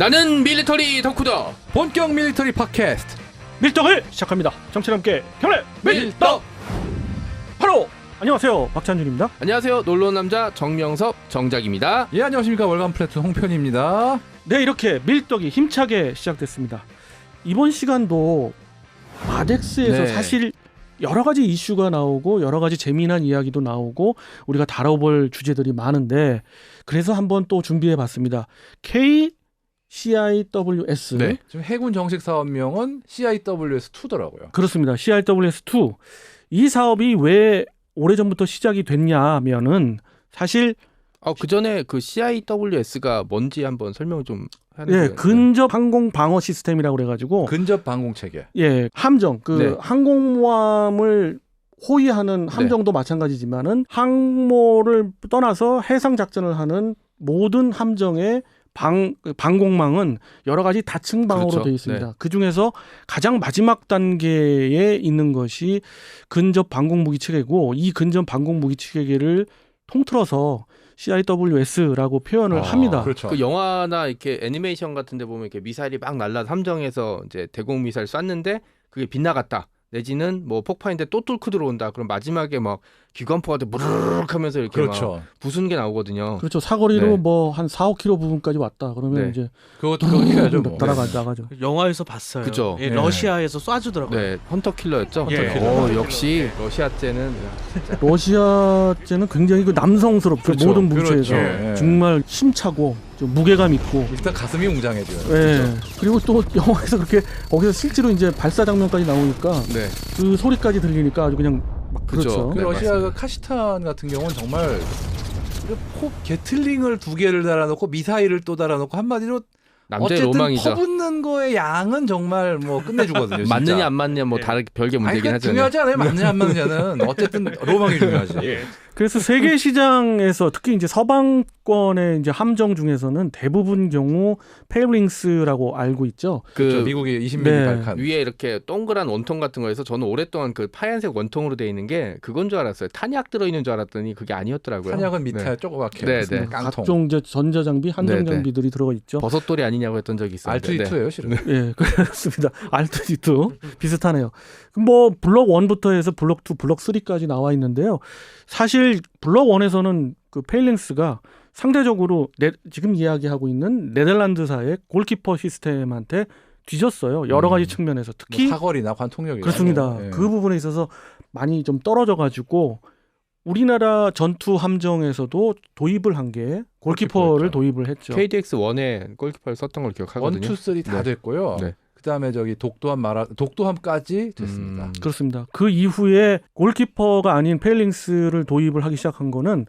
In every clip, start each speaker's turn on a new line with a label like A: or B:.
A: 나는 밀리터리 덕후다.
B: 본격 밀리터리 팟캐스트
C: 밀떡을 시작합니다. 정치와 함께 경례 밀떡. 바로 안녕하세요, 박찬준입니다.
A: 안녕하세요, 놀러온 남자 정명섭 정작입니다.
B: 예, 안녕하십니까. 월간 플래툰 홍편입니다.
C: 네, 이렇게 밀떡이 힘차게 시작됐습니다. 이번 시간도 마덱스에서
A: 네.
C: 사실 여러 가지 이슈가 나오고 여러 가지 재미난 이야기도 나오고 우리가 다뤄볼 주제들이 많은데 그래서 한번 또 준비해봤습니다. CIWS.
A: 네.
B: 지금 해군 정식 사업명은 CIWS2더라고요.
C: 그렇습니다. CIWS2. 이 사업이 왜 오래전부터 시작이 됐냐면은 사실
A: 그 전에 그 CIWS가 뭔지 한번 설명 좀 하는
C: 예,
A: 거예요.
C: 근접 항공 방어 시스템이라고 그래가지고
B: 근접 방공 체계.
C: 예, 함정
A: 네.
C: 항공모함을 호위하는 함정도 마찬가지지만은 항모를 떠나서 해상 작전을 하는 모든 함정의 방공망은 여러 가지 다층 방어로
A: 그렇죠.
C: 되어 있습니다. 그 중에서 가장 마지막 단계에 있는 것이 근접 방공 무기 체계고 이 근접 방공 무기 체계를 통틀어서 CIWS라고 표현을 합니다.
B: 그렇죠.
A: 그 영화나 이렇게 애니메이션 같은데 보면 이렇게 미사일이 막 날라 함정에서 이제 대공 미사일 쐈는데 그게 빗나갔다. 내지는 뭐 폭파인데 또 뚫고 들어온다. 그럼 마지막에 막 기관포가 무르륵 하면서 이렇게
B: 그렇죠.
A: 막 부수는 게 나오거든요.
C: 그렇죠. 사거리로
A: 네.
C: 뭐 한 4, 5km 부분까지 왔다. 그러면
A: 네.
C: 이제
B: 그것도 해야죠. 뭐.
C: 나가죠.
D: 영화에서 봤어요.
A: 그죠.
D: 예,
B: 네.
D: 러시아에서 쏴주더라고요.
A: 네, 헌터 킬러였죠.
D: 예.
A: 헌터 킬러. 역시 러시아제는
C: 러시아제는 굉장히 그 남성스럽죠.
B: 그렇죠.
C: 모든 무기체가
B: 그렇죠. 예.
C: 정말 힘차고 좀 무게감 있고.
B: 일단 가슴이 웅장해져요.
C: 예. 그리고 또 영화에서 그렇게 거기서 실제로 이제 발사 장면까지 나오니까
A: 네,
C: 그 소리까지 들리니까 아주 그냥 막
A: 그죠.
C: 그렇죠.
B: 그
A: 네,
B: 러시아가 카시탄 같은 경우는 정말 게틀링을 2개를 달아놓고 미사일을 또 달아놓고 한마디로
A: 남자의
B: 어쨌든
A: 로망이죠.
B: 퍼붓는 거의 양은 정말 뭐 끝내주거든요. 진짜.
A: 맞느냐 안 맞느냐 뭐
B: 예.
A: 다르게 별개
B: 아니,
A: 문제긴
B: 그러니까
A: 하잖아요.
B: 중요하지 않아요. 맞느냐 안 맞느냐는 어쨌든 로망이 중요하지.
C: 그래서 세계 시장에서 특히 이제 서방권의 이제 함정 중에서는 대부분 경우 페일링스라고 알고 있죠.
B: 그렇죠. 미국이 20mm
C: 네.
B: 발칸.
A: 위에 이렇게 동그란 원통 같은 거에서 저는 오랫동안 그 하얀색 원통으로 돼 있는 게 그건 줄 알았어요. 탄약 들어있는 줄 알았더니 그게 아니었더라고요.
B: 탄약은 밑에
A: 네.
B: 조그맣게.
A: 네, 네.
B: 깡통.
C: 각종 이제 전자장비, 함정
A: 네, 네.
C: 장비들이 들어가 있죠.
A: 버섯돌이 아니냐고 했던 적이 있어요.
B: R2D2예요, 실은.
C: 예, 그렇습니다. R2D2 비슷하네요. 뭐 블록 1부터 해서 블록 2, 블록 3까지 나와 있는데요. 사실 블록 1에서는 그 페일링스가 상대적으로 지금 이야기하고 있는 네덜란드사의 골키퍼 시스템한테 뒤졌어요. 여러 가지 측면에서 특히
B: 뭐 사거리나 관통력이.
C: 그렇습니다. 그 부분에 있어서 많이 좀 떨어져 가지고 우리나라 전투 함정에서도 도입을 한 게 골키퍼를
B: 골키퍼였죠.
C: 도입을 했죠.
A: KDX 1에 골키퍼를 썼던 걸 기억하거든요.
B: 1, 2, 3 다
A: 네.
B: 됐고요.
A: 네.
B: 그다음에 저기 독도함까지 됐습니다.
C: 그렇습니다. 그 이후에 골키퍼가 아닌 페일링스를 도입을 하기 시작한 거는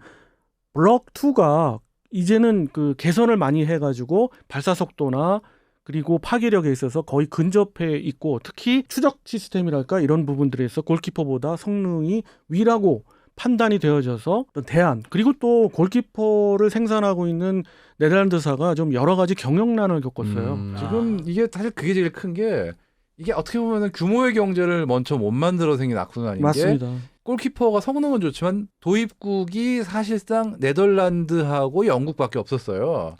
C: 블록 2가 이제는 그 개선을 많이 해가지고 발사 속도나 그리고 파괴력에 있어서 거의 근접해 있고 특히 추적 시스템이랄까 이런 부분들에서 골키퍼보다 성능이 위라고 판단이 되어져서 대안 그리고 또 골키퍼를 생산하고 있는 네덜란드사가 좀 여러 가지 경영난을 겪었어요.
B: 지금 이게 사실 그게 제일 큰 게 이게 어떻게 보면 규모의 경제를 먼저 못 만들어 생긴 악순환인 게
C: 맞습니다.
B: 골키퍼가 성능은 좋지만 도입국이 사실상 네덜란드하고 영국밖에 없었어요.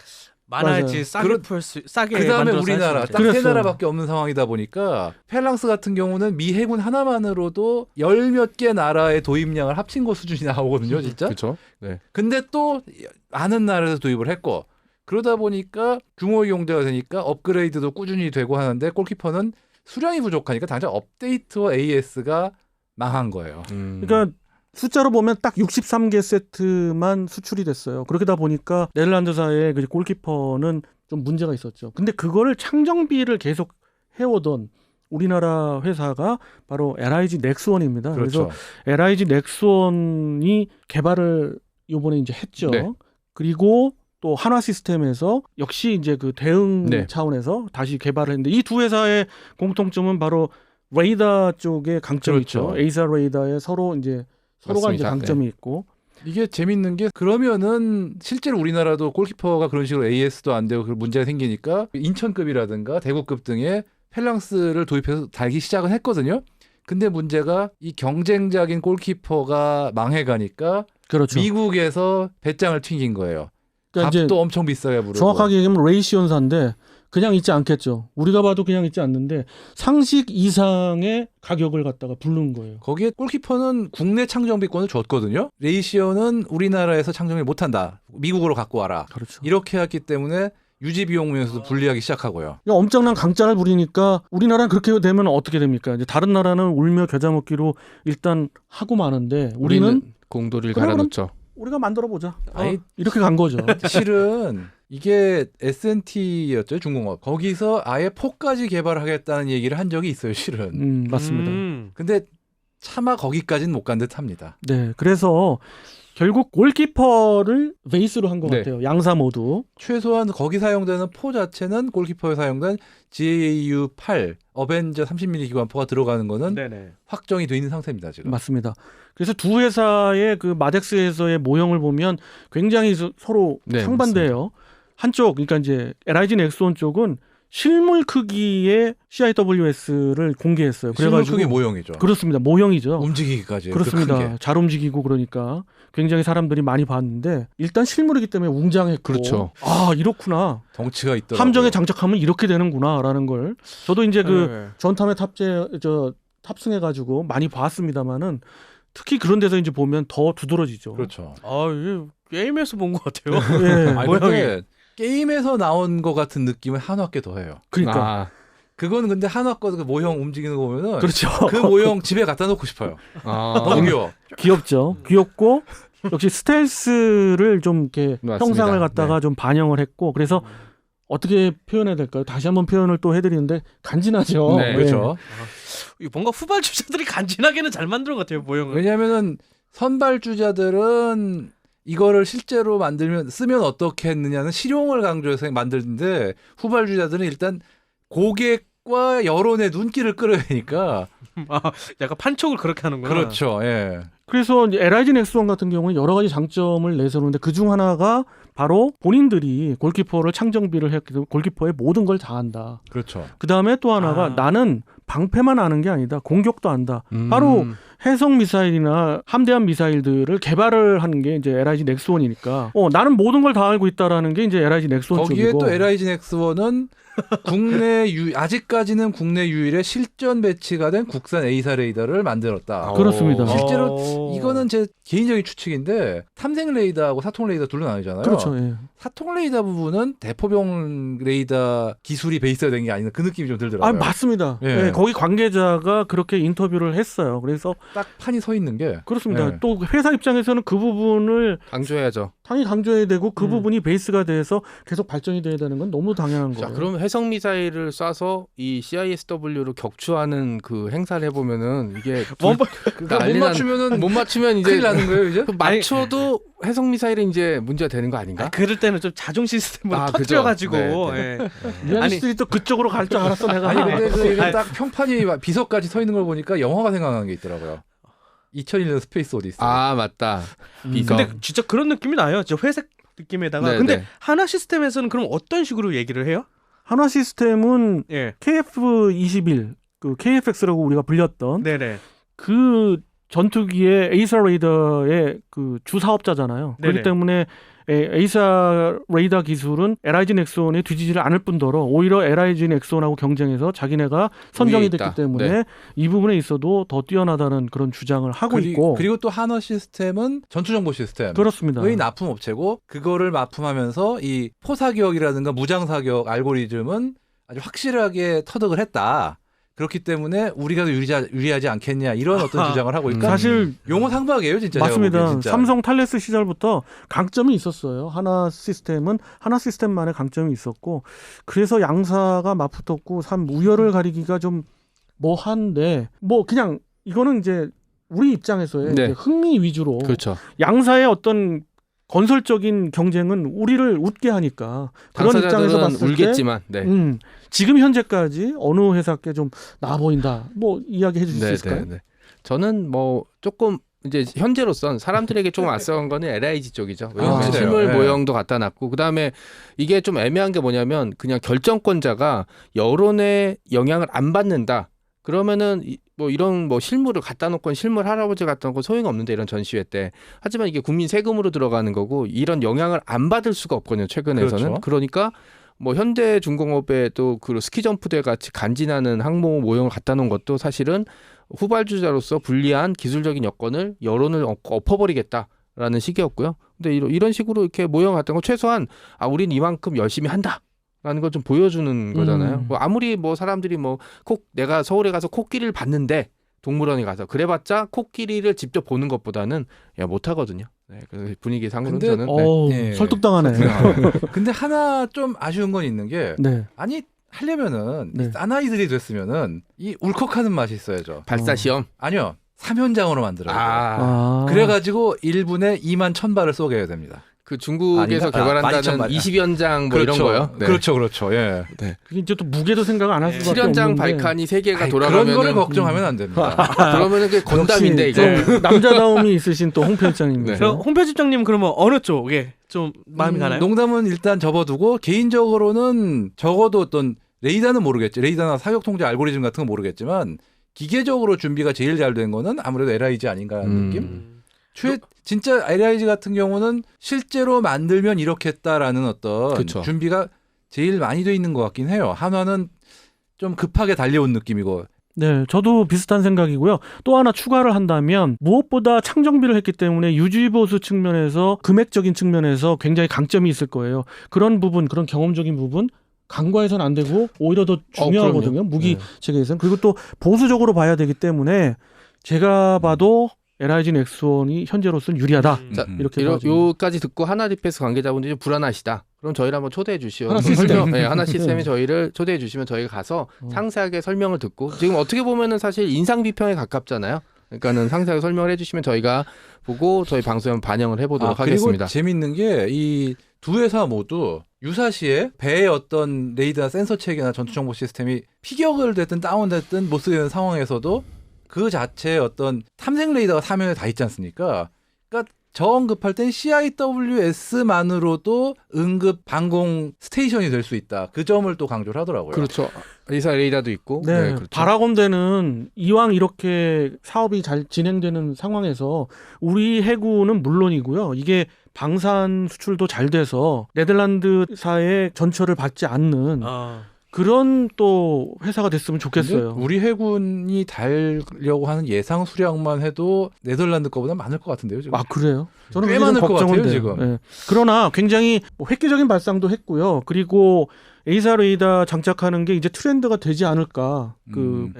D: 많아야지
C: 맞아요.
D: 싸게 싸게
B: 그 다음에
D: 만들어서
B: 우리나라
D: 할수 있죠.
B: 딱 세
C: 그랬어요.
B: 나라밖에 없는 상황이다 보니까 펠랑스 같은 경우는 미 해군 하나만으로도 열 몇 개 나라의 도입량을 합친 거 수준이 나오거든요, 진짜.
A: 그렇죠. 네.
B: 근데 또 많은 나라에서 도입을 했고 그러다 보니까 규모의 경제가 되니까 업그레이드도 꾸준히 되고 하는데 골키퍼는 수량이 부족하니까 당장 업데이트와 AS가 망한 거예요.
C: 그러니까 숫자로 보면 딱 63개 세트만 수출이 됐어요. 그러다 보니까 네덜란드사의 그 골키퍼는 좀 문제가 있었죠. 근데 그거를 창정비를 계속 해오던 우리나라 회사가 바로 LIG 넥스원입니다.
B: 그렇죠.
C: 그래서 LIG 넥스원이 개발을 이번에 이제 했죠.
A: 네.
C: 그리고 또 한화 시스템에서 역시 이제 그 대응
A: 네.
C: 차원에서 다시 개발을 했는데 이 두 회사의 공통점은 바로 레이더 쪽에 강점이
B: 그렇죠.
C: 있죠. 에이사 레이더에 서로가 이제
A: 맞습니다.
C: 강점이 있고
B: 이게 재밌는 게 그러면은 실제로 우리나라도 골키퍼가 그런 식으로 AS도 안 되고 그 문제가 생기니까 인천급이라든가 대구급 등의 펠랑스를 도입해서 달기 시작은 했거든요. 근데 문제가 이 경쟁작인 골키퍼가 망해가니까
C: 그렇죠.
B: 미국에서 배짱을 튕긴 거예요.
C: 그러니까 이제
B: 값도 엄청 비싸게 부르고.
C: 정확하게 얘기하면 레이시온사인데 그냥 있지 않겠죠. 우리가 봐도 그냥 있지 않는데 상식 이상의 가격을 갖다가 부른 거예요.
B: 거기에 골키퍼는 국내 창정비권을 줬거든요. 레이시어는 우리나라에서 창정을 못한다. 미국으로 갖고 와라.
C: 그렇죠.
B: 이렇게 했기 때문에 유지 비용 면에서도 불리하기 시작하고요.
C: 그러니까 엄청난 강짜를 부리니까 우리나라는 그렇게 되면 어떻게 됩니까? 이제 다른 나라는 울며 겨자 먹기로 일단 하고 마는데 우리는
A: 공도리를
C: 그래,
A: 갈아놓죠.
C: 우리가 만들어 보자.
B: 아니,
C: 이렇게 간 거죠.
B: 실은 이게 S&T였죠, 중공업. 거기서 아예 포까지 개발하겠다는 얘기를 한 적이 있어요, 실은.
C: 맞습니다.
B: 근데 차마 거기까지는 못 간 듯합니다.
C: 네, 그래서 결국 골키퍼를 베이스로 한 것
A: 네.
C: 같아요. 양사 모두.
B: 최소한 거기 사용되는 포 자체는 골키퍼에 사용된 GAU8 어벤져 30mm 기관포가 들어가는 거는
D: 네네.
B: 확정이 돼 있는 상태입니다, 지금.
C: 맞습니다. 그래서 두 회사의 그 마덱스에서의 모형을 보면 굉장히 서로
A: 네,
C: 상반돼요. 한쪽, 그러니까 이제 LIG 넥스온 쪽은 실물 크기의 CIWS를 공개했어요.
B: 실물
C: 그래가지고
B: 크기 모형이죠.
C: 그렇습니다. 모형이죠.
B: 움직이기까지.
C: 그렇습니다.
B: 그 크게.
C: 잘 움직이고 그러니까 굉장히 사람들이 많이 봤는데 일단 실물이기 때문에 웅장했고
A: 그렇죠.
C: 아 이렇구나.
B: 덩치가 있더라고요.
C: 함정에 장착하면 이렇게 되는구나라는 걸 저도 이제 그 전탐에 탑승해가지고 많이 봤습니다만은 특히 그런 데서 이제 보면 더 두드러지죠.
B: 그렇죠.
D: 아, 이게 게임에서 본 것 같아요.
C: 예.
B: 아니, 근데 게임에서 나온 것 같은 느낌은 한화께 더해요.
C: 그러니까
A: 아,
B: 그건 근데 한화 거 그 모형 움직이는 거 보면은
C: 그렇죠.
B: 그 모형 집에 갖다 놓고 싶어요. 너무 귀여워.
C: 귀엽죠. 귀엽고 역시 스텔스를 좀 이렇게
A: 맞습니다.
C: 형상을 갖다가
A: 네.
C: 좀 반영을 했고 그래서 어떻게 표현해야 될까요? 다시 한번 표현을 또 해드리는데 간지나죠.
A: 네,
C: 예.
B: 그렇죠.
D: 이거 뭔가 후발주자들이 간지나게는 잘 만든 것 같아요, 모형을.
B: 왜냐하면은 선발주자들은 이거를 실제로 만들면 쓰면 어떻게 했느냐는 실용을 강조해서 만드는데 후발주자들은 일단 고객과 여론의 눈길을 끌어야 되니까
D: 아, 약간 판촉을 그렇게 하는구나.
B: 그렇죠. 예.
C: 그래서 이제 LIG 넥스원 같은 경우는 여러 가지 장점을 내세우는데 그 중 하나가 바로 본인들이 골키퍼를 창정비를 했기 때문에 골키퍼의 모든 걸 다 한다.
B: 그렇죠.
C: 그 다음에 또 하나가
D: 아.
C: 나는 방패만 아는 게 아니다. 공격도 한다. 바로 해성 미사일이나 함대함 미사일들을 개발을 하는 게 이제 LIG 넥스원이니까 나는 모든 걸 다 알고 있다라는 게 이제 LIG 넥스원
B: 거기에
C: 쪽이고
B: 또 LIG 넥스원은 아직까지는 국내 유일의 실전 배치가 된 국산 A사 레이더를 만들었다.
C: 그렇습니다.
B: 실제로
D: 오.
B: 이거는 제 개인적인 추측인데 탐색 레이더하고 사통 레이더 둘로 나뉘잖아요.
C: 그렇죠. 예.
B: 사통 레이더 부분은 대포병 레이더 기술이 베이스가 된 게 아닌 그 느낌이 좀 들더라고요.
C: 아 맞습니다.
B: 예.
C: 예, 거기 관계자가 그렇게 인터뷰를 했어요. 그래서
B: 딱 판이 서 있는 게
C: 그렇습니다.
B: 예.
C: 또 회사 입장에서는 그 부분을
A: 강조해야죠.
C: 당연히 강조해야 되고 그
D: 음.
C: 부분이 베이스가 돼서 계속 발전이 돼야 되는 건 너무 당연한
A: 자,
C: 거예요.
A: 그럼 해성 미사일을 쏴서 이 CISW를 격추하는 그 행사를 해보면은 이게
B: 그러니까 못 맞추면은
A: 못 맞추면 이제
B: 큰일 나는 거예요, 이제?
A: 그 맞춰도 해성 미사일이 이제 문제가 되는 거 아닌가?
D: 아, 그럴 때는 좀 자동 시스템으로
A: 아,
D: 터뜨려가지고.
A: 그죠.
D: 예.
C: 미안해
D: 아니-
C: 씨들이 또 그쪽으로 갈 줄 알았어 내가.
B: 아니 근데 그 이게
D: 아니.
B: 딱 평판이 비석까지 서 있는 걸 보니까 영화가 생각나는 게 있더라고요. 2001년 스페이스 오디세이.
A: 아 맞다. 비석.
D: 근데 진짜 그런 느낌이 나요. 저 회색 느낌에다가.
A: 네,
D: 근데
A: 네.
D: 하나 시스템에서는 그럼 어떤 식으로 얘기를 해요?
C: 한화 시스템은
D: 예.
C: KF-21, 그 KFX라고 우리가 불렸던
D: 네네.
C: 그 전투기의 에이사 레이더의 그 주 사업자잖아요. 그렇기
D: 네네.
C: 때문에 에이사 레이더 기술은 LIG 넥스원에 뒤지지를 않을 뿐더러 오히려 LIG 넥스원하고 경쟁해서 자기네가 선정이
A: 위에
C: 됐기
A: 있다.
C: 때문에
A: 네.
C: 이 부분에 있어도 더 뛰어나다는 그런 주장을 하고 있고
B: 그리고 또 한화 시스템은 전투정보 시스템.
C: 그렇습니다.
B: 의 납품 업체고 그거를 납품하면서 이 포사격이라든가 무장사격 알고리즘은 아주 확실하게 터득을 했다. 그렇기 때문에 우리가 더 유리하지 않겠냐 이런 어떤 주장을 하고 있으니까
C: 사실
B: 용어 상박이에요 진짜. 제가
C: 맞습니다.
B: 보기엔 진짜.
C: 삼성 탈레스 시절부터 강점이 있었어요. 하나 시스템은 하나 시스템만의 강점이 있었고 그래서 양사가 맞붙었고 참 우열을 가리기가 좀 뭐한데 뭐 그냥 이거는 이제 우리 입장에서의
A: 네.
C: 이제 흥미 위주로
A: 그렇죠.
C: 양사의 어떤 건설적인 경쟁은 우리를 웃게 하니까 그런 입장에서
A: 당사자들은
C: 봤을
A: 울겠지만, 네.
C: 때 지금 현재까지 어느 회사께 좀 나아 보인다. 뭐 이야기해 주실 수 있을까요?
A: 네. 저는 뭐 조금 이제 현재로선 사람들에게 좀 앞서간 거는 LIG 쪽이죠. 왜냐면
B: 확실해요.
A: 실물
B: 네.
A: 모형도 갖다 놨고 그다음에 이게 좀 애매한 게 뭐냐면 그냥 결정권자가 여론의 영향을 안 받는다. 그러면은 뭐 이런 뭐 실물을 갖다 놓건 실물 할아버지 갖다 놓고 소용이 없는데 이런 전시회 때. 하지만 이게 국민 세금으로 들어가는 거고 이런 영향을 안 받을 수가 없거든요. 최근에서는.
B: 그렇죠.
A: 그러니까 뭐 현대중공업에 또 그 스키점프대 같이 간지나는 항모 모형을 갖다 놓은 것도 사실은 후발주자로서 불리한 기술적인 여건을 여론을 엎어버리겠다라는 식이었고요. 근데 이런 식으로 이렇게 모형 갖다 거 최소한 우린 이만큼 열심히 한다라는 걸 좀 보여주는 거잖아요. 뭐 아무리 뭐 사람들이 뭐 꼭 내가 서울에 가서 코끼리를 봤는데 동물원에 가서 그래봤자 코끼리를 직접 보는 것보다는 못 하거든요. 네, 그래서 분위기 상으로는
B: 근데
A: 저는
B: 네.
C: 설득당하네.
B: 근데 하나 좀 아쉬운 건 있는 게
C: 네.
B: 아니 하려면은
C: 네.
B: 이 사나이들이 됐으면은 이 울컥하는 맛이 있어야죠.
A: 발사 시험.
B: 아니요. 3현장으로 만들어야 돼요.
C: 아.
B: 그래가지고 1분에 2만 1,000발을 쏘게 해야 됩니다.
A: 그 중국에서
B: 아닌가?
A: 개발한다는
B: 12,000
A: 20연장 뭐
B: 그렇죠.
A: 이런 거요. 네.
B: 그렇죠. 예.
C: 그게 이제 또 무게도 생각 안 할 수밖에 없는데.
A: 7연장 발칸이 세 개가
B: 아이,
A: 돌아가면
B: 그런 거를 걱정하면 안 됩니다.
A: 그러면은 그 건담인데 이거.
C: 좀 남자다움이 있으신 또 홍 편장님이죠.
D: 그럼 홍 편집장님 그러면 어느 쪽에 좀 마음이 가나요?
B: 농담은 일단 접어두고 개인적으로는 적어도 어떤 레이더는 모르겠죠. 레이더나 사격 통제 알고리즘 같은 건 모르겠지만 기계적으로 준비가 제일 잘 된 거는 아무래도 LIG 아닌가라는 느낌. 진짜 LIG 같은 경우는 실제로 만들면 이렇겠다라는 어떤
A: 그쵸.
B: 준비가 제일 많이 돼 있는 것 같긴 해요. 한화는 좀 급하게 달려온 느낌이고.
C: 네, 저도 비슷한 생각이고요. 또 하나 추가를 한다면 무엇보다 창정비를 했기 때문에 유지보수 측면에서 금액적인 측면에서 굉장히 강점이 있을 거예요. 그런 부분, 그런 경험적인 부분 간과해서는 안 되고 오히려 더 중요하거든요. 무기 체계에서는. 그리고 또 보수적으로 봐야 되기 때문에 제가 봐도 LIG 넥스원이 현재로서는 유리하다.
A: 자,
C: 이렇게
A: 요까지 듣고 하나 디펜스 관계자분들이 좀 불안하시다. 그럼 저희를 한번 초대해 주시오.
C: 하나 시스템.
A: 네, 하나 시스템이 저희를 초대해 주시면 저희가 가서 상세하게 설명을 듣고 지금 어떻게 보면은 사실 인상 비평에 가깝잖아요. 그러니까는 상세하게 설명을 해주시면 저희가 보고 저희 방송에 반영을 해보도록 하겠습니다.
B: 그리고 재밌는 게 이 두 회사 모두 유사시에 배의 어떤 레이더나 센서 체계나 전투 정보 시스템이 피격을 됐든 다운됐든 못 쓰게 되는 상황에서도 그 자체의 어떤 탐색 레이더가 사면에 다 있지 않습니까? 그러니까 저응급할 땐 CIWS만으로도 응급 방공 스테이션이 될 수 있다. 그 점을 또 강조를 하더라고요.
A: 그렇죠. 리사 레이더도 있고.
C: 네,
A: 그렇죠.
C: 바라건대는 이왕 이렇게 사업이 잘 진행되는 상황에서 우리 해군은 물론이고요. 이게 방산 수출도 잘 돼서 네덜란드사의 전철을 받지 않는 그런 또 회사가 됐으면 좋겠어요.
B: 우리 해군이 달려고 하는 예상 수량만 해도 네덜란드 거보다 많을 것 같은데요, 지금.
C: 아, 그래요? 저는
B: 꽤
C: 굉장히
B: 많을 것
C: 걱정은
B: 같아요,
C: 돼요.
B: 지금.
C: 네. 그러나 굉장히 뭐 획기적인 발상도 했고요. 그리고 에이사 레이더 장착하는 게 이제 트렌드가 되지 않을까. 그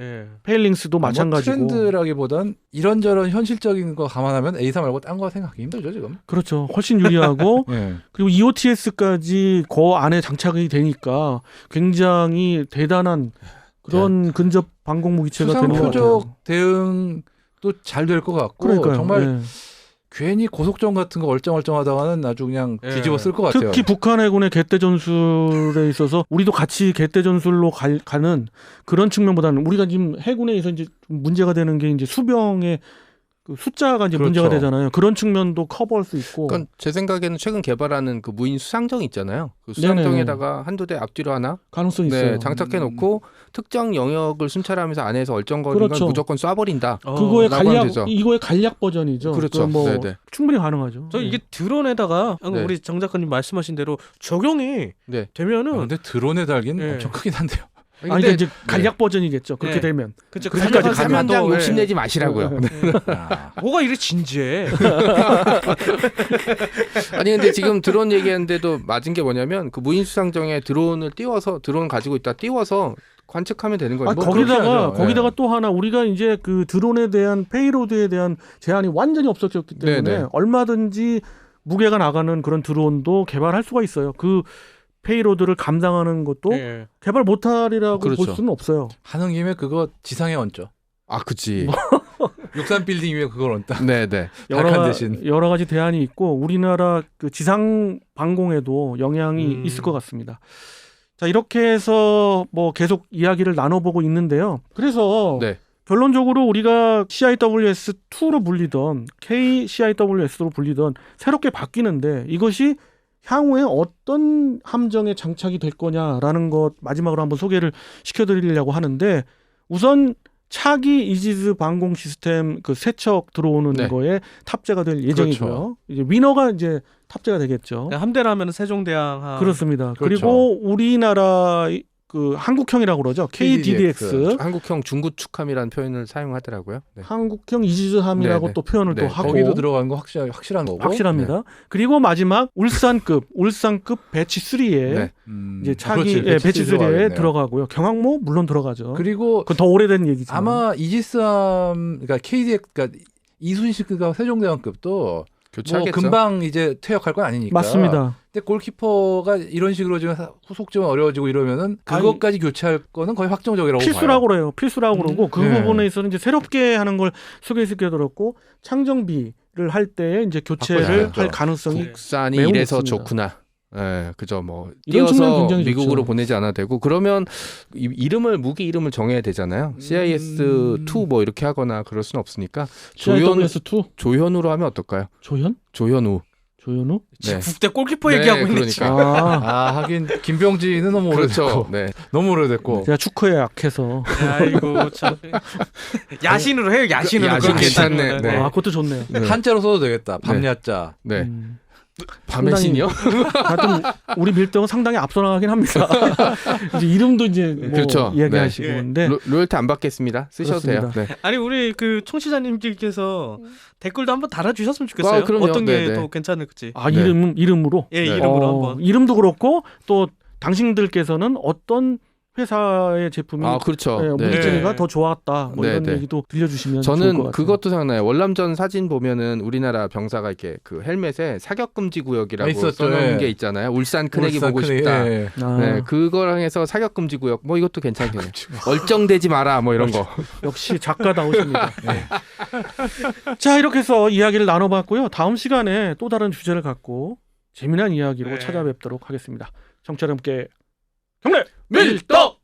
C: 페일링스도 마찬가지고.
B: 뭐 트렌드라기보단 이런저런 현실적인 거 감안하면 A사 말고 딴 거 생각하기 힘들죠, 지금.
C: 그렇죠. 훨씬 유리하고
B: 네.
C: 그리고 EOTS까지 그 안에 장착이 되니까 굉장히 대단한 그런 근접 방공 무기체가 되는 것 같아요.
B: 수상표적 대응도 잘 될 것 같고
C: 그러니까요.
B: 정말
C: 네.
B: 괜히 고속정 같은 거 얼쩡얼쩡하다가는 아주 그냥 뒤집어 쓸 것 같아요.
C: 특히 북한 해군의 개대 전술에 있어서 우리도 같이 개대 전술로 가는 그런 측면보다는 우리가 지금 해군에서 이제 문제가 되는 게 이제 수병의 그 숫자가 이제
B: 그렇죠.
C: 문제가 되잖아요. 그런 측면도 커버할 수 있고.
A: 그러니까 제 생각에는 최근 개발하는 그 무인 수상정 있잖아요. 그
C: 네네.
A: 수상정에다가 한두 대 앞뒤로 하나
C: 가능성이 있어요.
A: 장착해 놓고 특정 영역을 순찰하면서 안에서 얼쩡거리는
C: 그렇죠.
A: 건 무조건 쏴버린다.
C: 그거의
A: 라고 하면
C: 간략
A: 되죠.
C: 이거의 간략 버전이죠.
A: 그렇죠.
C: 뭐
A: 네네.
C: 충분히 가능하죠.
D: 저 이게 드론에다가
A: 네.
D: 우리 정 작가님 말씀하신 대로 적용이
A: 네.
D: 되면은
B: 근데 드론에 달긴
D: 네.
B: 엄청 크긴 한데요.
C: 아니 근데 이제 간략 버전이겠죠. 그렇게
D: 네.
C: 되면.
D: 그쵸,
A: 그까지
D: 간략하게
A: 사면장
D: 가도,
A: 욕심내지 마시라고요.
D: 뭐가 이리 진지해?
A: 아니 근데 지금 드론 얘기하는데도 맞은 게 뭐냐면 그 무인 수상정에 드론을 띄워서 드론 가지고 있다 띄워서 관측하면 되는 거예요.
C: 아,
A: 뭐
C: 거기다가 또 하나 우리가 이제 그 드론에 대한 페이로드에 대한 제한이 완전히 없어졌기 때문에
A: 네네.
C: 얼마든지 무게가 나가는 그런 드론도 개발할 수가 있어요. 그 페이로드를 감당하는 것도
D: 예.
C: 개발 못하리라고
A: 그렇죠.
C: 볼 수는 없어요.
B: 하는 김에 그거 지상에 얹죠.
A: 아, 그치.
B: 63 빌딩 위에 그걸 얹다.
A: 네네.
B: 발칸 대신.
C: 여러 가지 대안이 있고 우리나라 그 지상 방공에도 영향이 있을 것 같습니다. 자, 이렇게 해서 뭐 계속 이야기를 나눠보고 있는데요. 그래서
A: 네.
C: 결론적으로 우리가 CIWS2로 불리던 KCIWS로 불리던 새롭게 바뀌는데 이것이 향후에 어떤 함정에 장착이 될 거냐라는 것 마지막으로 한번 소개를 시켜드리려고 하는데 우선 차기 이지스 방공 시스템 그 세척 들어오는
A: 네.
C: 거에 탑재가 될 예정이고요.
B: 그렇죠.
C: 이제 위너가 이제 탑재가 되겠죠.
D: 함대라면 세종대왕.
C: 그렇습니다.
B: 그렇죠.
C: 그리고 우리나라 그 한국형이라고 그러죠. KDDX.
A: 한국형 중구축함이라는 표현을 사용하더라고요. 네.
C: 한국형 이지스함이라고
A: 네,
C: 또 표현을
A: 네.
C: 또 하고
B: 거기도 들어간 거 확실한 거고.
C: 확실합니다. 그리고 마지막 울산급 배치 3에
A: 네.
C: 이제 차기
B: 그렇지,
C: 배치 3에
B: 들어가겠네요.
C: 들어가고요. 경항모 물론 들어가죠.
B: 그리고
C: 그건 더 오래된 얘기지만
B: 아마 이지스함 그러니까 KDX 그러니까 이순신급과 세종대왕급도
A: 교체하겠죠.
B: 뭐 금방 이제 퇴역할 건 아니니까.
C: 맞습니다.
B: 근데 골키퍼가 이런 식으로 지금 후속 지원 어려워지고 이러면은 그것까지 교체할 거는 거의 확정적이라고
C: 필수라고
B: 봐요.
C: 그래요. 필수라고 그러고 그
B: 네.
C: 부분에 있어서는 이제 새롭게 하는 걸 소개시켜드렸고 창정비를 할 때 이제 교체를
B: 바꿔야죠.
C: 할 가능성이
A: 국산이
C: 매우
A: 이래서
C: 높습니다.
A: 좋구나. 예, 그죠. 뭐
C: 이런 측면
A: 뛰어서
C: 굉장히
A: 미국으로
C: 좋죠.
A: 보내지 않아도 되고 그러면 무기 이름을 정해야 되잖아요. CIS2 뭐 이렇게 하거나 그럴 수는 없으니까
C: CIWS2
A: 조현우로 하면 어떨까요?
C: 조현?
A: 조현우.
C: 조현우?
D: 지금
A: 네.
D: 국대 골키퍼
A: 네,
D: 얘기하고 있네.
A: 그러니까.
D: 지금.
C: 아,
B: 하긴 김병진은 너무 오래됐고
A: 그렇죠. 네.
B: 너무 오래됐고
C: 제가 축구에 약해서
D: 아이고 참. 야신으로 해요. 야신으로.
A: 야신
D: 그건
A: 괜찮네.
D: 괜찮아요.
A: 네.
C: 아, 그것도 좋네요.
A: 네.
B: 한자로 써도 되겠다. 밤야자.
A: 네.
C: 음.
A: 밤의 신이요?
C: 하여튼 우리 밀떡은 상당히 앞서 나가긴 합니다. 이제 이름도 이제 뭐
A: 그렇죠.
C: 이야기하시고
D: 네.
C: 근데
A: 로열티 안 받겠습니다. 쓰셔도
C: 그렇습니다.
A: 돼요. 네.
D: 아니 우리 그 청취자님들께서 댓글도 한번 달아주셨으면 좋겠어요.
A: 아, 그럼요.
D: 어떤 게
A: 네, 네.
D: 더 괜찮을지.
C: 아
A: 네.
C: 이름으로
D: 예,
A: 네.
D: 이름으로 한번.
C: 이름도 그렇고 또 당신들께서는 어떤 회사의 제품이
A: 아, 그렇죠. 네.
C: 물질이가
D: 네.
C: 더 좋았다 뭐
A: 네,
C: 이런
A: 네.
C: 얘기도 들려주시면 좋을 것
A: 저는
C: 같아요.
A: 그것도 생각나요. 월남전 사진 보면은 우리나라 병사가 이렇게 그 헬멧에 사격 금지 구역이라고
B: 있었죠.
A: 써놓은
B: 예.
A: 게 있잖아요. 울산 큰애기
B: 울산
A: 보고
B: 큰애,
A: 싶다.
B: 예.
C: 아,
A: 네, 그거랑 해서 사격 금지 구역 뭐 이것도 괜찮겠네요. 얼쩡대지 마라 뭐 이런 거.
C: 역시 작가다우십니다. 자 이렇게 해서 이야기를 나눠봤고요. 다음 시간에 또 다른 주제를 갖고 재미난 이야기로
D: 네.
C: 찾아뵙도록 하겠습니다. 청취자 여러분께 경례
A: 밀떡!